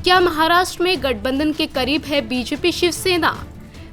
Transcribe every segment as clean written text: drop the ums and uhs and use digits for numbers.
क्या महाराष्ट्र में गठबंधन के करीब है बीजेपी शिवसेना?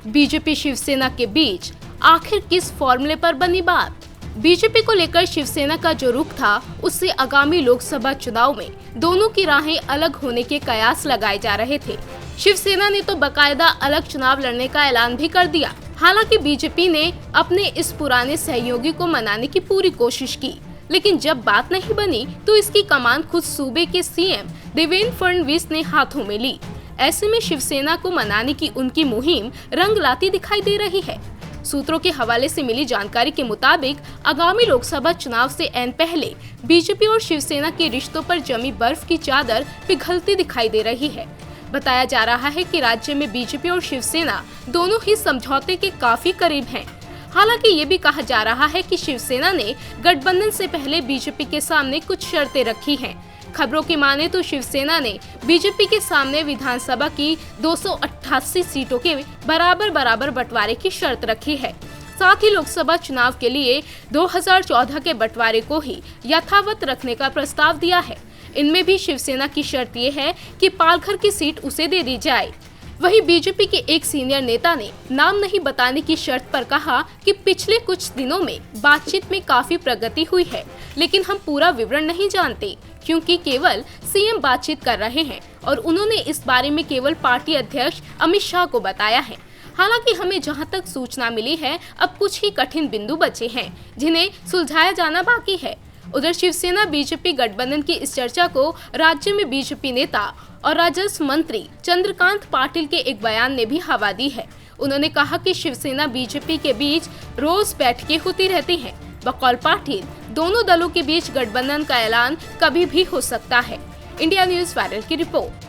बीजेपी शिवसेना के बीच आखिर किस फॉर्मूले पर बनी बात? बीजेपी को लेकर शिवसेना का जो रुख था, उससे आगामी लोकसभा चुनाव में दोनों की राहें अलग होने के कयास लगाए जा रहे थे। शिवसेना ने तो बकायदा अलग चुनाव लड़ने का ऐलान भी कर दिया। हालांकि बीजेपी ने अपने इस पुराने सहयोगी को मनाने की पूरी कोशिश की, लेकिन जब बात नहीं बनी तो इसकी कमान खुद सूबे के सीएम देवेंद्र फडणवीस ने हाथों में ली। ऐसे में शिवसेना को मनाने की उनकी मुहिम रंग लाती दिखाई दे रही है। सूत्रों के हवाले से मिली जानकारी के मुताबिक आगामी लोकसभा चुनाव से ऐन पहले बीजेपी और शिवसेना के रिश्तों पर जमी बर्फ की चादर पिघलती दिखाई दे रही है। बताया जा रहा है कि राज्य में बीजेपी और शिवसेना दोनों ही समझौते के काफी करीब हैं। हालांकि ये भी कहा जा रहा है कि शिवसेना ने गठबंधन से पहले बीजेपी के सामने कुछ शर्तें रखी हैं। खबरों की माने तो शिवसेना ने बीजेपी के सामने विधानसभा की 288 सीटों के बराबर बंटवारे की शर्त रखी है। साथ ही लोकसभा चुनाव के लिए 2014 के बंटवारे को ही यथावत रखने का प्रस्ताव दिया है। इनमें भी शिवसेना की शर्त ये है कि पालघर की सीट उसे दे दी जाए। वहीं बीजेपी के एक सीनियर नेता ने नाम नहीं बताने की शर्त पर कहा कि पिछले कुछ दिनों में बातचीत में काफी प्रगति हुई है, लेकिन हम पूरा विवरण नहीं जानते क्योंकि केवल सीएम बातचीत कर रहे हैं और उन्होंने इस बारे में केवल पार्टी अध्यक्ष अमित शाह को बताया है। हालांकि हमें जहां तक सूचना मिली है, अब कुछ ही कठिन बिंदु बचे हैं जिन्हें सुलझाया जाना बाकी है। उधर शिवसेना बीजेपी गठबंधन की इस चर्चा को राज्य में बीजेपी नेता और राजस्व मंत्री चंद्रकांत पाटिल के एक बयान ने भी हवा दी है। उन्होंने कहा कि शिवसेना बीजेपी के बीच रोज बैठकें होती रहती हैं। बकौल पाटिल, दोनों दलों के बीच गठबंधन का ऐलान कभी भी हो सकता है। इंडिया न्यूज़ वायरल की रिपोर्ट।